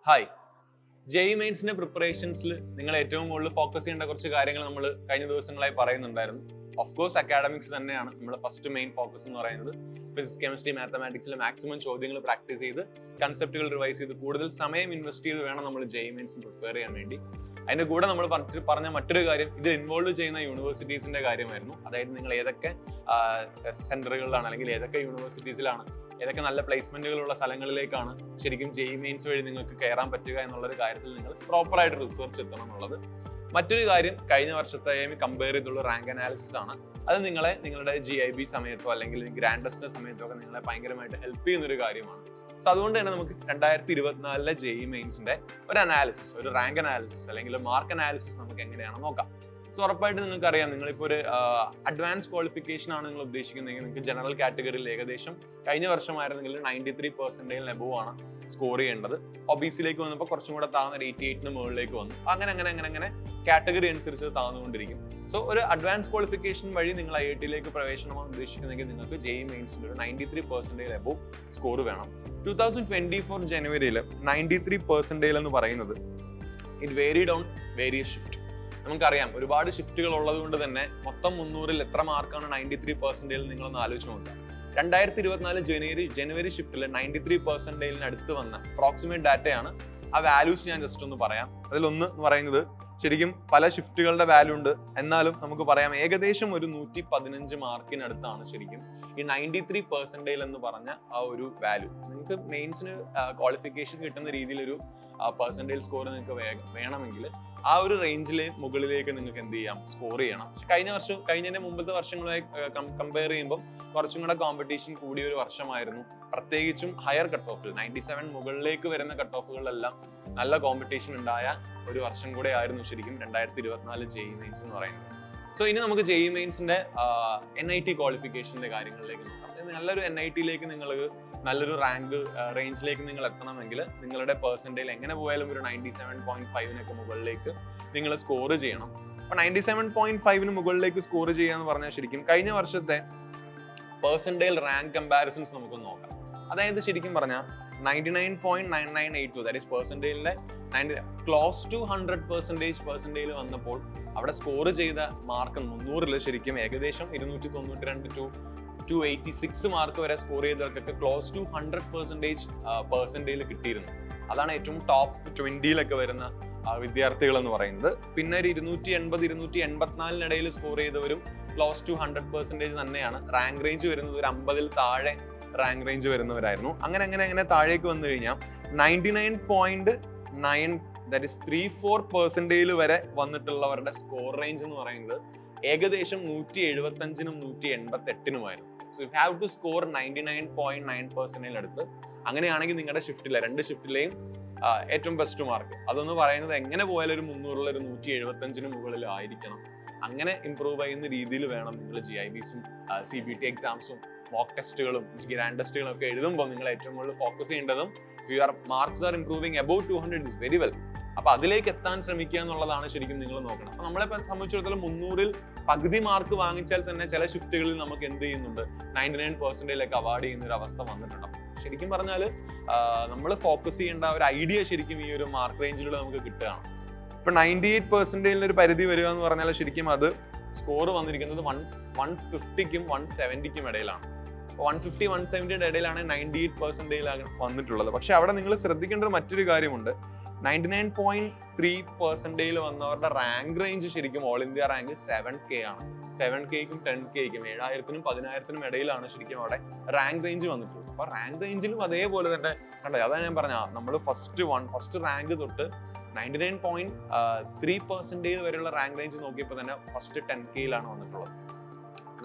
Hi. JEE മെയിൻസിന്റെ പ്രിപ്പറേഷൻസിൽ നിങ്ങൾ ഏറ്റവും കൂടുതൽ ഫോക്കസ് ചെയ്യേണ്ട കുറച്ച് കാര്യങ്ങൾ നമ്മൾ കഴിഞ്ഞ ദിവസങ്ങളായി പറയുന്നുണ്ടായിരുന്നു. ഓഫ് കോഴ്സ് അക്കാഡമിക്സ് തന്നെയാണ് നമ്മുടെ ഫസ്റ്റ് മെയിൻ ഫോക്കസ് എന്ന് പറയുന്നത്. ഫിസിക്സ്, കെമിസ്ട്രി, മാത്തമാറ്റിക്സിലെ മാക്സിമം ചോദ്യങ്ങൾ പ്രാക്ടീസ് ചെയ്ത് കൺസെപ്റ്റുകൾ റിവൈസ് ചെയ്ത് കൂടുതൽ സമയം ഇൻവെസ്റ്റ് ചെയ്ത് വേണം നമ്മൾ ജെഇ മെയിൻസിന് പ്രിപ്പയർ ചെയ്യാൻ വേണ്ടി. അതിന്റെ കൂടെ നമ്മൾ പറഞ്ഞ മറ്റൊരു കാര്യം ഇതിൽ ഇൻവോൾവ് ചെയ്യുന്ന യൂണിവേഴ്സിറ്റീസിന്റെ കാര്യമായിരുന്നു. അതായത് നിങ്ങൾ ഏതൊക്കെ സെന്ററുകളിലാണ് അല്ലെങ്കിൽ ഏതൊക്കെ യൂണിവേഴ്സിറ്റീസിലാണ് ഏതൊക്കെ നല്ല പ്ലേസ്മെന്റുകളുള്ള സ്ഥലങ്ങളിലേക്കാണ് ശരിക്കും ജെഇ മെയിൻസ് വഴി നിങ്ങൾക്ക് കയറാൻ പറ്റുക എന്നുള്ളൊരു കാര്യത്തിൽ നിങ്ങൾ പ്രോപ്പറായിട്ട് റിസർച്ച് എത്തണം എന്നുള്ളത്. മറ്റൊരു കാര്യം കഴിഞ്ഞ വർഷത്തെ കമ്പയർ ചെയ്തുള്ള റാങ്ക് അനാലിസിസ് ആണ്. അത് നിങ്ങളുടെ GIB സമയത്തോ അല്ലെങ്കിൽ ഗ്രാൻഡ് ടെസ്റ്റിന്റെ സമയത്തോ ഒക്കെ നിങ്ങളെ ഭയങ്കരമായിട്ട് ഹെൽപ്പ് ചെയ്യുന്ന ഒരു കാര്യമാണ്. സോ അതുകൊണ്ട് തന്നെ നമുക്ക് 2024 ജെഇ മെയിൻസിന്റെ ഒരു അനാലിസിസ്, ഒരു റാങ്ക് അനാലിസിസ് അല്ലെങ്കിൽ മാർക്ക് അനാലിസിസ് നമുക്ക് എങ്ങനെയാണെന്ന് നോക്കാം. സോ ഉറപ്പായിട്ട് നിങ്ങൾക്ക് അറിയാം, നിങ്ങളിപ്പോൾ ഒരു അഡ്വാൻസ് ക്വാളിഫിക്കേഷൻ ആണ് നിങ്ങൾ ഉദ്ദേശിക്കുന്നതെങ്കിൽ നിങ്ങൾക്ക് ജനറൽ കാറ്റഗറിയിൽ ഏകദേശം കഴിഞ്ഞ വർഷമായിരുന്നെങ്കിൽ 93% എബോവ് ആണ് സ്കോർ ചെയ്യേണ്ടത്. ഒബിസിയിലേക്ക് വന്നപ്പോൾ കുറച്ചും കൂടെ താഴ്ന്ന 88 മുകളിലേക്ക് വന്നു. അങ്ങനെ കാറ്റഗറി അനുസരിച്ച് താഴ്ന്നുകൊണ്ടിരിക്കും. സോ ഒരു അഡ്വാൻസ് ക്വാളിഫിക്കേഷൻ വഴി നിങ്ങൾ IIT പ്രവേശനമാണ് ഉദ്ദേശിക്കുന്നതെങ്കിൽ നിങ്ങൾക്ക് ജെഇ മെയിൻസിന്റെ ഒരു 93% എബോവ് സ്കോർ വേണം. 2024 ജനുവരിയിൽ 93% എന്ന് പറയുന്നത് it varied on various shift. നമുക്കറിയാം ഒരുപാട് ഷിഫ്റ്റുകൾ ഉള്ളത് കൊണ്ട് തന്നെ മൊത്തം 300-ൽ എത്ര മാർക്കാണ് 93% നിങ്ങളൊന്ന് ആലോചിച്ച് നോക്കുക. 2024 ജനുവരി ഷിഫ്റ്റിൽ 93% അടുത്ത് വന്ന അപ്രോക്സിമേറ്റ് ഡാറ്റയാണ്. ആ വാല്യൂസ് ഞാൻ ജസ്റ്റ് ഒന്ന് പറയാം. അതിലൊന്ന് എന്ന് പറയുന്നത് ശരിക്കും പല ഷിഫ്റ്റുകളുടെ വാല്യൂ ഉണ്ട്, എന്നാലും നമുക്ക് പറയാം ഏകദേശം ഒരു 115 മാർക്കിനടുത്താണ് ശരിക്കും ഈ 93% എന്ന് പറഞ്ഞ ആ ഒരു വാല്യൂ. നിങ്ങൾക്ക് മെയിൻസിന് ക്വാളിഫിക്കേഷൻ കിട്ടുന്ന രീതിയിലൊരു പെർസെൻറ്റേജ് സ്കോർ നിങ്ങൾക്ക് വേണമെങ്കിൽ ആ ഒരു റേഞ്ചിലെ മുകളിലേക്ക് നിങ്ങൾക്ക് എന്ത് ചെയ്യാം, സ്കോർ ചെയ്യണം. പക്ഷെ കഴിഞ്ഞതിന്റെ മുമ്പത്തെ വർഷങ്ങളുമായി കമ്പയർ ചെയ്യുമ്പോൾ കുറച്ചും കൂടെ കോമ്പറ്റീഷൻ കൂടിയ ഒരു വർഷമായിരുന്നു. പ്രത്യേകിച്ചും ഹയർ കട്ട് ഓഫിൽ 97 മുകളിലേക്ക് വരുന്ന കട്ട് ഓഫുകളിലെല്ലാം നല്ല കോമ്പറ്റീഷൻ ഉണ്ടായ ഒരു വർഷം കൂടെ ആയിരുന്നു ശരിക്കും 2024 ജെഇ മെയിൻസ് എന്ന് പറയുന്നത്. സോ ഇനി നമുക്ക് ജെഇ മെയിൻസിന്റെ NIT ക്വാളിഫിക്കേഷന്റെ കാര്യങ്ങളിലേക്ക് നോക്കാം. നല്ലൊരു NITയിലേക്ക് നിങ്ങൾ നല്ലൊരു റാങ്ക് റേഞ്ചിലേക്ക് നിങ്ങൾ എത്തണമെങ്കിൽ നിങ്ങളുടെ പെർസെൻറ്റേജ് എങ്ങനെ പോയാലും ഒരു 97.5 മുകളിലേക്ക് നിങ്ങൾ സ്കോർ ചെയ്യണം. അപ്പൊ 97.5 മുകളിലേക്ക് സ്കോർ ചെയ്യാന്ന് പറഞ്ഞാൽ ശരിക്കും കഴിഞ്ഞ വർഷത്തെ പെർസെൻറ്റേജ് റാങ്ക് കമ്പാരിസൺസ് നമുക്ക് നോക്കാം. അതായത് ശരിക്കും പറഞ്ഞാൽ 99.9982 ദാറ്റ് ഈസ് പെർസെൻറ്റേജിലെ ക്ലോസ് ടു 100% വന്നപ്പോൾ അവിടെ സ്കോർ ചെയ്ത മാർക്ക് 300-ൽ ശരിക്കും ഏകദേശം 292 to 286 മാർക്ക് വരെ സ്കോർ ചെയ്തവർക്കൊക്കെ ക്ലോസ് ടു 100% കിട്ടിയിരുന്നു. അതാണ് ഏറ്റവും ടോപ്പ് 20-ലൊക്കെ വരുന്ന വിദ്യാർത്ഥികൾ എന്ന് പറയുന്നത്. പിന്നെ ഒരു 280 284 സ്കോർ ചെയ്തവരും ക്ലോസ് ടു 100% തന്നെയാണ്. റാങ്ക് റേഞ്ച് വരുന്നത് ഒരു 50-ൽ താഴെ റാങ്ക് റേഞ്ച് വരുന്നവരായിരുന്നു. അങ്ങനെ താഴേക്ക് വന്നു കഴിഞ്ഞാൽ 99.9 ദാറ്റ് ഈസ് 34% വരെ വന്നിട്ടുള്ളവരുടെ സ്കോർ റേഞ്ച് എന്ന് പറയുന്നത് ഏകദേശം 175-നും 188-നുമായിരുന്നു. So you have to score 99.9% അടുത്ത്. അങ്ങനെയാണെങ്കിൽ നിങ്ങളുടെ ഷിഫ്റ്റിലെ 2 ഷിഫ്റ്റിലെയും ഏറ്റവും ബെസ്റ്റ് മാർക്ക് അതൊന്ന് പറയുന്നത് എങ്ങനെ പോയാലും ഒരു 300-ൽ ഒരു 175-ന് മുകളിൽ ആയിരിക്കണം. അങ്ങനെ ഇംപ്രൂവ് ചെയ്യുന്ന രീതിയിൽ വേണം നിങ്ങൾ GIBസും CBT എക്സാംസും മോക്ക് ടെസ്റ്റുകളും ഗ്രാൻഡ് ടെസ്റ്റുകളും ഒക്കെ എഴുതുമ്പോൾ നിങ്ങൾ ഏറ്റവും കൂടുതൽ ഫോക്കസ് ചെയ്യേണ്ടതും your marks are improving above 200 is very well. അപ്പൊ അതിലേക്ക് എത്താൻ ശ്രമിക്കുക എന്നുള്ളതാണ് ശരിക്കും നിങ്ങൾ നോക്കണം. അപ്പൊ നമ്മളെ സംബന്ധിച്ചിടത്തോളം 300-ൽ പകുതി മാർക്ക് വാങ്ങിച്ചാൽ തന്നെ ചില ഷിഫ്റ്റുകളിൽ നമുക്ക് എന്ത് ചെയ്യുന്നുണ്ട് 99% അവാർഡ് ചെയ്യുന്ന ഒരു അവസ്ഥ വന്നിട്ടുണ്ട്. ശരിക്കും പറഞ്ഞാൽ നമ്മൾ ഫോക്കസ് ചെയ്യേണ്ട ഒരു ഐഡിയ ശരിക്കും ഈ ഒരു മാർക്ക് റേഞ്ചിലൂടെ നമുക്ക് കിട്ടുകയാണ്. ഇപ്പൊ 98% ഒരു പരിധി വരിക എന്ന് പറഞ്ഞാൽ ശരിക്കും അത് സ്കോർ വന്നിരിക്കുന്നത് 150-ക്കും 170-ക്കും ഇടയിലാണ്. 150-170 ഇടയിലാണ് 98% വന്നിട്ടുള്ളത്. പക്ഷെ അവിടെ നിങ്ങൾ ശ്രദ്ധിക്കേണ്ട മറ്റൊരു കാര്യമുണ്ട്. 99.3% വന്നവരുടെ റാങ്ക് റേഞ്ച് ശരിക്കും ഓൾ ഇന്ത്യ റാങ്ക് 7K ആണ്. 7Kക്കും 10Kക്കും 7000-നും 10,000-നും ഇടയിലാണ് ശരിക്കും അവിടെ റാങ്ക് റേഞ്ച് വന്നിട്ടുള്ളത്. അപ്പൊ റാങ്ക് റേഞ്ചിലും അതേപോലെ തന്നെ കണ്ടോ, അതാണ് ഞാൻ പറഞ്ഞ നമ്മൾ ഫസ്റ്റ് റാങ്ക് തൊട്ട് 99.3% വരെയുള്ള റാങ്ക് റേഞ്ച് നോക്കിയപ്പോൾ തന്നെ ഫസ്റ്റ് 10Kയിലാണ് വന്നിട്ടുള്ളത്.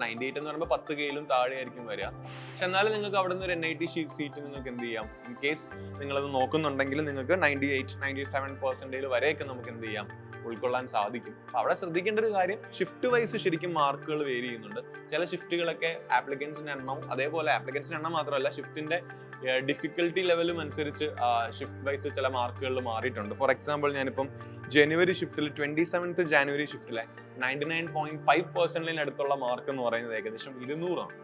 98 എന്ന് പറയുമ്പോൾ 10Kയിലും താഴെ ആയിരിക്കും വരിക. പക്ഷെ എന്നാലും നിങ്ങൾക്ക് അവിടെ നിന്ന് ഒരു NIT സീറ്റ് നിങ്ങൾക്ക് എന്ത് ചെയ്യാം, ഇൻ കേസ് നിങ്ങളത് നോക്കുന്നുണ്ടെങ്കിൽ നിങ്ങൾക്ക് 98-97% വരെയൊക്കെ നമുക്ക് എന്ത് ചെയ്യാം, ഉൾക്കൊള്ളാൻ സാധിക്കും. അവിടെ ശ്രദ്ധിക്കേണ്ട ഒരു കാര്യം, ഷിഫ്റ്റ് വൈസ് ശരിക്കും മാർക്കുകൾ വേരി ചെയ്യുന്നുണ്ട്. ചില ഷിഫ്റ്റുകളൊക്കെ ആപ്ലിക്കൻസിന്റെ എണ്ണം, അതേപോലെ ആപ്ലിക്കൻസിന്റെ എണ്ണം മാത്രമല്ല ഷിഫ്റ്റിന്റെ ഡിഫിക്കൽട്ടി ലെവലും അനുസരിച്ച് ഷിഫ്റ്റ് വൈസ് ചില മാർക്കുകളിൽ മാറിയിട്ടുണ്ട്. ഫോർ എക്സാമ്പിൾ ഞാനിപ്പം ജനുവരി ഷിഫ്റ്റിൽ 27th ജാനുവരി ഷിഫ്റ്റിലെ 99.5% അടുത്തുള്ള മാർക്ക് എന്ന് പറയുന്നത് ഏകദേശം 200 ആണ്,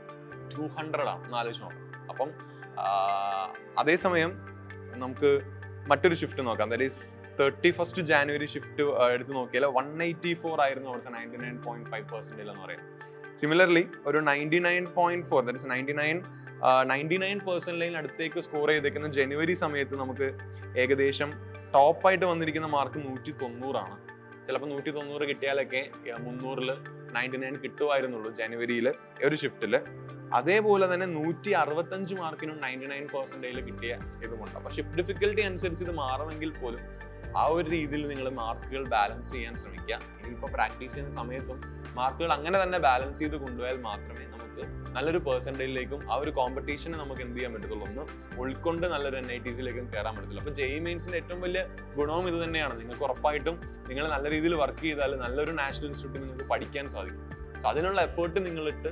200 ആണ്, ആലോചിച്ച് നോക്കാം. അപ്പം അതേസമയം നമുക്ക് മറ്റൊരു ഷിഫ്റ്റ് നോക്കാം. That is 31st January shift എടുത്ത് നോക്കിയാൽ 184 ആയിരുന്നു അവിടുത്തെ 99.5% എന്ന് പറയുന്നത്. സിമിലർലി ഒരു 99.4 ദാറ്റ് ഈസ് 99% അടുത്തേക്ക് സ്കോർ ചെയ്തേക്കുന്ന ജനുവരി സമയത്ത് നമുക്ക് ഏകദേശം ടോപ്പായിട്ട് വന്നിരിക്കുന്ന മാർക്ക് 190 ആണ്. ചിലപ്പോൾ 190 കിട്ടിയാലൊക്കെ 300 99 കിട്ടുമായിരുന്നുള്ളൂ ജനുവരിയിൽ ഒരു ഷിഫ്റ്റിൽ. അതേപോലെ തന്നെ 165 മാർക്കിനും 99% കിട്ടിയ ഇതുമുണ്ട്. അപ്പോൾ ഷിഫ്റ്റ് ഡിഫിക്കൽട്ടി അനുസരിച്ച് ഇത് മാറുമെങ്കിൽ പോലും ആ ഒരു രീതിയിൽ നിങ്ങൾ മാർക്കുകൾ ബാലൻസ് ചെയ്യാൻ ശ്രമിക്കുക. ഇനിയിപ്പോൾ പ്രാക്ടീസ് ചെയ്യുന്ന സമയത്തും മാർക്കുകൾ അങ്ങനെ തന്നെ ബാലൻസ് ചെയ്ത് കൊണ്ടുപോയാൽ മാത്രമേ നമുക്ക് നല്ലൊരു പെർസെൻറ്റേജിലേക്കും ആ ഒരു കോമ്പറ്റീഷനെ നമുക്ക് എന്ത് ചെയ്യാൻ പറ്റത്തുള്ളൂ, ഒന്ന് ഉൾക്കൊണ്ട് നല്ലൊരു NITസിലേക്കും കയറാൻ പറ്റത്തുള്ളൂ. അപ്പോൾ JEE മെയിൻസിന്റെ ഏറ്റവും വലിയ ഗുണവും ഇത് തന്നെയാണ്. നിങ്ങൾക്ക് ഉറപ്പായിട്ടും നിങ്ങൾ നല്ല രീതിയിൽ വർക്ക് ചെയ്താൽ നല്ലൊരു നാഷണൽ ഇൻസ്റ്റിറ്റ്യൂട്ടിൽ നിങ്ങൾക്ക് പഠിക്കാൻ സാധിക്കും. സോ അതിനുള്ള എഫേർട്ട് നിങ്ങളിട്ട്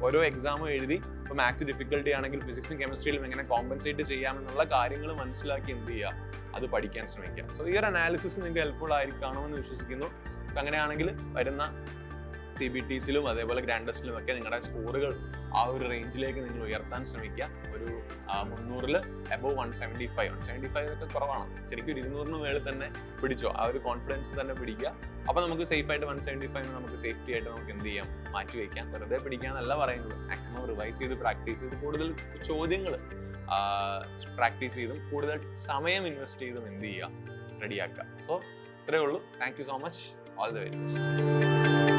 ഓരോ എക്സാമും എഴുതി, ഇപ്പോൾ മാത്സ് ഡിഫിക്കൽട്ടി ആണെങ്കിൽ ഫിസിക്സും കെമിസ്ട്രിയിലും എങ്ങനെ കോമ്പൻസേറ്റ് ചെയ്യാമെന്നുള്ള കാര്യങ്ങൾ മനസ്സിലാക്കി എന്ത് ചെയ്യുക, അത് പഠിക്കാൻ ശ്രമിക്കുക. സോ ഈ ഒരു അനാലിസിസ് നിങ്ങൾക്ക് ഹെൽപ്ഫുൾ ആയിരിക്കണമെന്ന് വിശ്വസിക്കുന്നു. സോ അങ്ങനെയാണെങ്കിൽ വരുന്ന CBTസിലും അതേപോലെ ഗ്രാൻഡ് ടെസ്റ്റിലും ഒക്കെ നിങ്ങളുടെ സ്കോറുകൾ ആ ഒരു റേഞ്ചിലേക്ക് നിങ്ങൾ ഉയർത്താൻ ശ്രമിക്കുക. ഒരു 300ൽ എബോവ് 175 ഒക്കെ കുറവാണ്. ശരിക്കും 200 മേളിൽ തന്നെ പിടിച്ചോ, ആ ഒരു കോൺഫിഡൻസ് തന്നെ പിടിക്കുക. അപ്പോൾ നമുക്ക് സേഫ് ആയിട്ട് 175 നമുക്ക് സേഫ്റ്റി ആയിട്ട് നമുക്ക് എന്ത് ചെയ്യാം, മാറ്റി വയ്ക്കാം. വെറുതെ പിടിക്കാന്നല്ല പറയുന്നത്, മാക്സിമം റിവൈസ് ചെയ്ത് പ്രാക്ടീസ് ചെയ്ത് കൂടുതൽ ചോദ്യങ്ങൾ പ്രാക്ടീസ് ചെയ്തും കൂടുതൽ സമയം ഇൻവെസ്റ്റ് ചെയ്തും എന്ത് ചെയ്യുക, റെഡിയാക്കുക. സോ ഇത്രയേ ഉള്ളൂ. Thank you so much. All the very best.